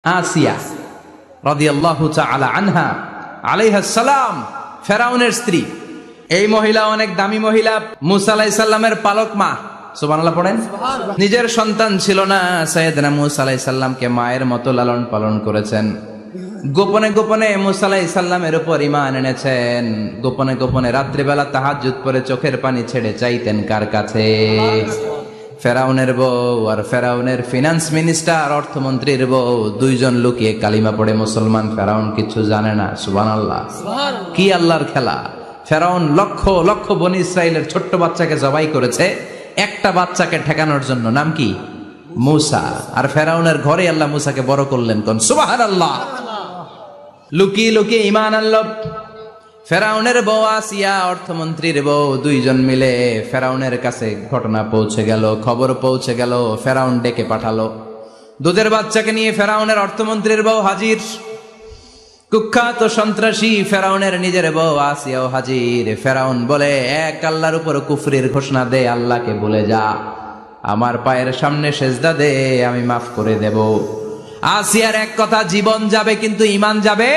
আসিয়া রাদিয়াল্লাহু তাআলা আনহা আলাইহাস সালাম, ফেরাউনের স্ত্রী। এই মহিলা অনেক দামি মহিলা, মুসা আলাইহিস সালামের পালক মা। সুবহানাল্লাহ পড়েন। নিজের সন্তান ছিল না, সাইয়েদনা মুসা আলাইহিস সালামকে মায়ের মতো লালন পালন করেছেন। গোপনে গোপনে মুসা আলাইহিস সালামের উপর ঈমান এনেছেন। গোপনে গোপনে রাত্রিবেলা তাহাজ্জুদ পড়ে চোখের পানি ছেড়ে চাইতেন কার কাছে? ফেরাউনের বউ আর ফেরাউনের ফিনান্স মিনিস্টার, অর্থমন্ত্রীর বউ, দুইজন লুকিয়ে কালিমা পড়ে মুসলমান। ফেরাউন কিছু জানে না। সুবহানাল্লাহ। কি আল্লাহর খেলা! ফেরাউন লক্ষ লক্ষ বনি ইসরাইলের ছোট্ট বাচ্চাকে জবাই করেছে একটা বাচ্চাকে ঠেকানোর জন্য। নাম কি? মুসা। আর ফেরাউনের ঘরে আল্লাহ মুসাকে বড় করলেন। কোন সুবহানাল্লাহ! লুকিয়ে লুকিয়ে ঈমান আনলো। ফেরাউনের বউ আসিয়া, অর্থমন্ত্রীর বউ, দুইজন মিলে ফেরাউনের কাছে ঘটনা পৌঁছে গেল, খবর পৌঁছে গেল। ফেরাউন ডেকে পাঠালো। দুধের বাচ্চাকে নিয়ে ফেরাউনের অর্থমন্ত্রীর বউ হাজির। কুখ্যাত সন্ত্রাসী ফেরাউনের নিজের বউ আসিয়াও হাজির। ফেরাউন বলে, এক আল্লাহর উপর কুফরির ঘোষণা দে, আল্লাহকে বলে যা, আমার পায়ের সামনে সেজদা দে, আমি মাফ করে দেব। আসিয়ার এক কথা, জীবন যাবে কিন্তু ঈমান যাবে।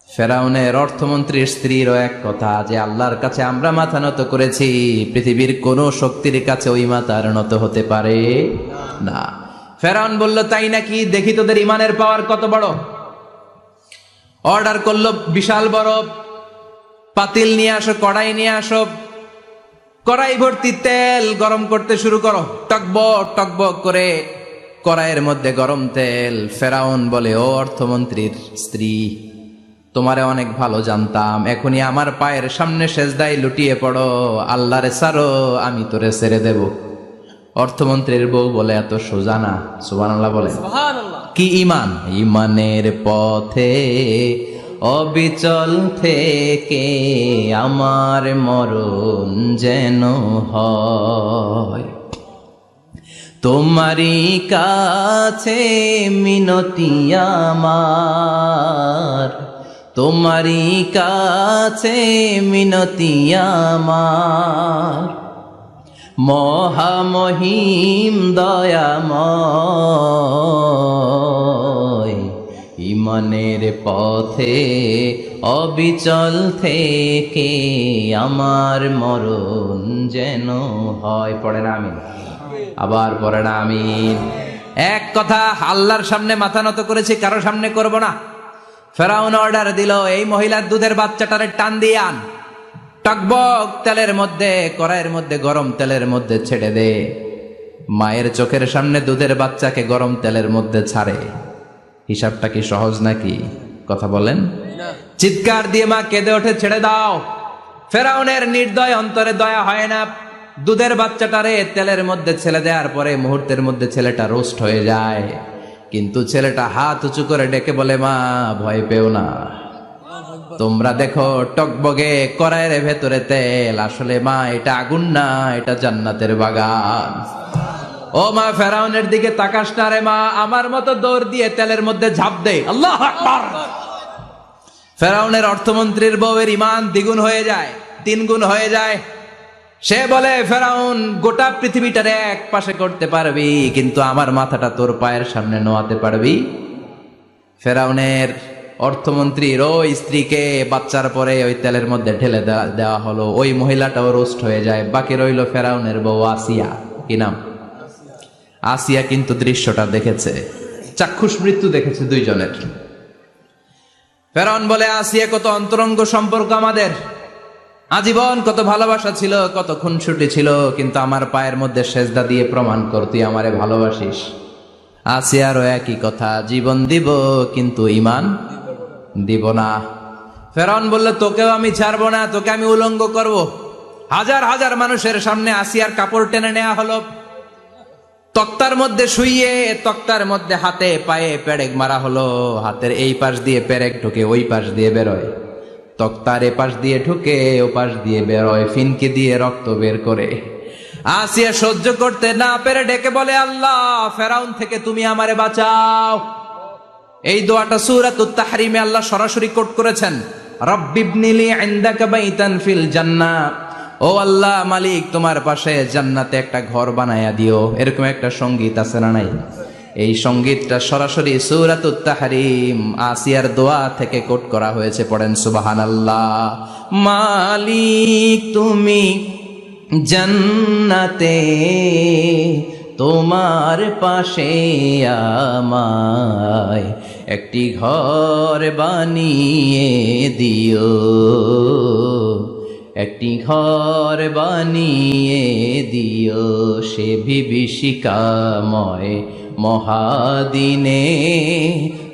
ফেরাউনের অর্থমন্ত্রীর স্ত্রীরও এক কথা, যে আল্লাহর কাছে আমরা মাথা নত করেছি, পৃথিবীর কোন শক্তির কাছে ওই মাথার নত হতে পারে না। ফেরাউন বলল, তাই নাকি? দেখি তোদের ঈমানের পাওয়ার কত বড়। অর্ডার করলো, বিশাল বড় পাতিল নিয়ে আসো, কড়াই নিয়ে আসো, কড়াই ভর্তি তেল গরম করতে শুরু করো। টকবক টকবক করে কড়াইয়ের মধ্যে গরম তেল। ফেরাউন বলে, ও অর্থমন্ত্রীর স্ত্রী, তোমারে অনেক ভালো জানতাম, এখনই আমার পায়ের সামনে সেজদায় লুটিয়ে পড়ো, আল্লাহরে ছাড়ো, আমি তোরে ছেড়ে দেব। অর্থমন্ত্রীর বউ বলে, এত সোজা না। সুবহানাল্লাহ বলে। কি ঈমান? ঈমানের পথে অবিচল থেকে আমার মরণ যেন হয়, তোমারই কাছে মিনতি আমার, তোমারই কাছে মিনতি আমার, মহামহিম দয়াময়, ঈমানের পথে অবিচল থেকে আমার মরণ যেন হয়। পড়ে না আমিন? আবার পড়ে না আমিন? এক কথা, আল্লাহর সামনে মাথা নত করেছি, কারো সামনে করব না। ফেরাউন অর্ডার দিল, এই মহিলার দুধের বাচ্চাটারে টান দিয়ে আন, টকবক তেলের মধ্যে, কড়াইয়ের মধ্যে গরম তেলের মধ্যে ছেড়ে দে। মায়ের চোখের সামনে দুধের বাচ্চাকে গরম তেলের মধ্যে ছাড়ে। হিসাবটা কি সহজ নাকি? কথা বলেন। চিৎকার দিয়ে মা কেঁদে ওঠে, ছেড়ে দাও। ফেরাউনের নির্দয় অন্তরে দয়া হয় না। দুধের বাচ্চাটারে তেলের মধ্যে ছেড়ে দেওয়ার পরে মুহূর্তের মধ্যে ছেলেটা রোস্ট হয়ে যায়। কিন্তু ছেলেটা হাত উঁচু করে ডেকে বলে, মা ভয় পেও না, তোমরা দেখো টকবগে কড়াইয়ের ভেতরে তেল, আসলে মা এটা আগুন না, এটা জান্নাতের বাগান। ও মা, ফেরাউনের দিকে তাকাস না রে মা, আমার মতো দৌড় দিয়ে তেলের মধ্যে ঝাঁপ দে। আল্লাহু আকবার। ফেরাউনের অর্থমন্ত্রীর বউয়ের ঈমান দ্বিগুণ হয়ে যায়, 3 গুণ হয়ে যায়। সে বলে, ফেরাউন, গোটা পৃথিবীটারে এক পাশে করতে পারবি, কিন্তু আমার মাথাটা তোর পায়ের সামনে নোয়াতে পারবি? ফেরাউনের অর্থমন্ত্রীর ওই স্ত্রীকে বাচ্চার পরে ওই তেলের মধ্যে ঢেলে দেওয়া হলো। ওই মহিলাটাও রোস্ট হয়ে যায়। বাকি রইল ফেরাউনের বউ আসিয়া। কি নাম? আসিয়া কিন্তু দৃশ্যটা দেখেছে, চাক্ষুষ মৃত্যু দেখেছে দুইজনের। ফেরাউন বলে, আসিয়া, কত অন্তরঙ্গ সম্পর্ক আমাদের, আজীবন কত ভালোবাসা ছিল, কত খুনসুটি ছিল, কিন্তু আমার পায়ের মধ্যে সেজদা দিয়ে প্রমাণ কর তুই আমারে ভালোবাসিস। আসিয়ারও একই কথা, জীবন দিব কিন্তু ঈমান দিব না। ফেরাউন বলল, তোকেও আমি ছাড়বো না, তোকে আমি উলঙ্গ করব। হাজার হাজার মানুষের সামনে আসিয়ার কাপড় টেনে নেওয়া হলো, তক্তার মধ্যে শুইয়ে তক্তার মধ্যে হাতে পায়ে পেরেক মারা হলো। হাতের এই পাশ দিয়ে পেরেক ঢুকে ওই পাশ দিয়ে বেরোয়, তক্তার এ পাশ দিয়ে ঢুকে ও পাশ দিয়ে বেরোয়, ফিনকে দিয়ে রক্ত বের করে। আসিয়া সহ্য করতে না পেরে ডেকে বলে, আল্লাহ, ফেরাউন থেকে তুমি আমারে বাঁচাও। এই দোয়াটা সূরাতুত তাহরিমে আল্লাহ সরাসরি কোট করেছেন, রব্বিবনিলি ইনদাকা বাইতান ফিল জান্নাহ, ও আল্লাহ মালিক, তোমার পাশে জান্নাতে একটা ঘর বানায়া দিও। এরকম একটা সঙ্গীত আছে না নাই? এই সঙ্গীতটা সরাসরি সূরাতুত তাহরিম আসিয়ার দোয়া থেকে কোট করা হয়েছে, পড়েন সুবহানাল্লাহ। মালিক তুমি জান্নাতে, তোমার পাশে আমায় একটি ঘর বানিয়ে দিও, একটি ঘর বানিয়ে দিও, সে বিভীষিকাময় মহাদিনে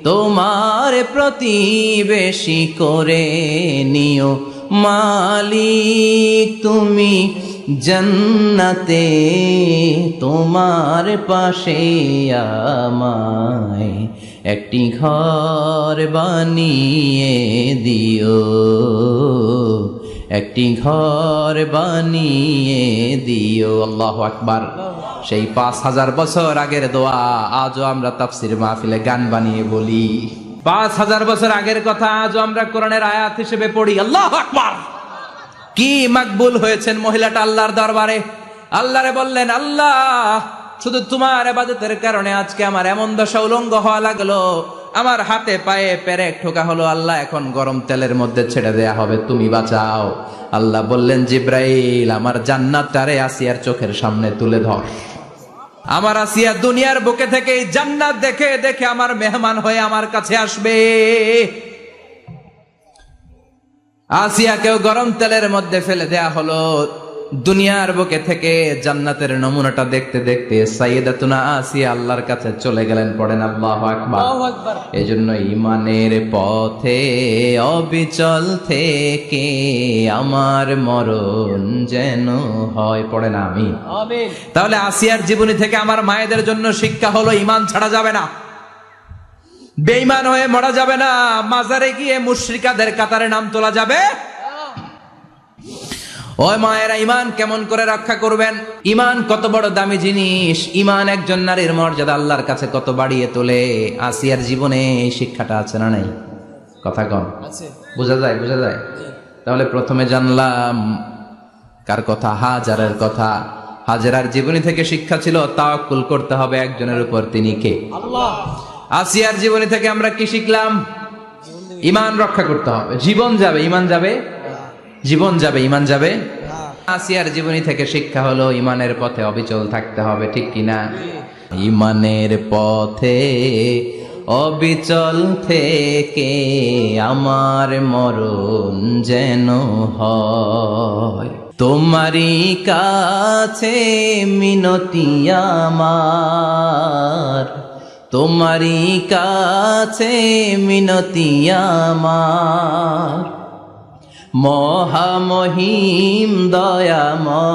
তোমার প্রতিবেশী করে নিও। মালিক তুমি জান্নাতে, তোমার পাশে আমায় একটি ঘর বানিয়ে দিও, একটি ঘর বানিয়ে দিও। আল্লাহু আকবার। সেই ৫,০০০ বছর আগের দোয়া আজও আমরা তাফসীর মাহফিলে গান বানিয়ে বলি। ৫,০০০ বছর আগের কথা আজও আমরা কোরআনের আয়াত হিসেবে পড়ি। আল্লাহু আকবার। কি মাকবুল হয়েছেন মহিলাটা আল্লাহর দরবারে। আল্লাহরে বললেন, আল্লাহ শুধু তোমার ইবাদতের কারণে আজকে আমার এমন দশা উলঙ্গ হওয়া লাগলো, আমার হাতে পায়ে পেরেক ঠোকা হলো, আল্লাহ এখন গরম তেলের মধ্যে ছেড়ে দেয়া হবে, তুমি বাঁচাও। আল্লাহ বললেন, জিব্রাইল আমার জান্নাতটারে আসিয়ার চোখের সামনে তুলে ধর। আমার আসিয়া দুনিয়ার বুকে থেকে জান্নাত দেখে দেখে আমার মেহমান হয়ে আমার কাছে আসবে। আসিয়াকেও গরম তেলের মধ্যে ফেলে দেয়া হলো। দুনিয়ার বুকে থেকে জান্নাতের নমুনাটা দেখতে দেখতে সাইয়েদাতুনা আসিয়া আল্লাহর কাছে চলে গেলেন। পড়েন আল্লাহু আকবার। এজন্য ঈমানের পথে অবিচল থেকে আমার মরণ যেন হয়। পড়েন আমিন। তাহলে আসিয়ার জীবনী থেকে আমার মায়েদের জন্য শিক্ষা হলো, ঈমান ছাড়া যাবে না, বেঈমান হয়ে মরা যাবে না, মাজারে গিয়ে মুশরিকাদের কাতারে নাম তোলা যাবে। ওই মায়েরা ঈমান কেমন করে রক্ষা করবেন? ঈমান কত বড় দামি জিনিস, ঈমান একজন নারীর মর্যাদা আল্লাহর কাছে কত বাড়িয়ে তোলে। আসিয়ার জীবনে এই শিক্ষাটা আছে না নাই? কথা কন, বোঝা যায়? বোঝা যায়। তাহলে প্রথমে জানলাম কার কথা? হাজারের কথা। হাজারার জীবনী থেকে শিক্ষা ছিল তাওয়াক্কুল করতে হবে একজনের উপর, তিনি কে? আল্লাহ। আসিয়ার জীবনী থেকে আমরা কি শিখলাম? ঈমান রক্ষা করতে হবে। জীবন যাবে, ঈমান যাবে, জীবন যাবে, ঈমান যাবে। আসিয়ার জীবনী থেকে শিক্ষা হলো ঈমানের পথে অবিচল থাকতে হবে, ঠিক কিনা? ঈমানের পথে অবিচল থেকে আমার মরণ যেন হয়, তোমারই কাছে মিনতি আমার, তোমারই কাছে মিনতি আমার, মহামহিম দয়াময়,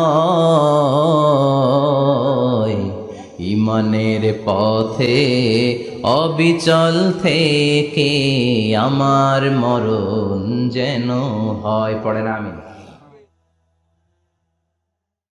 ঈমানের পথে অবিচল থেকে আমার মরণ যেন হয়। পড়েন আমিন।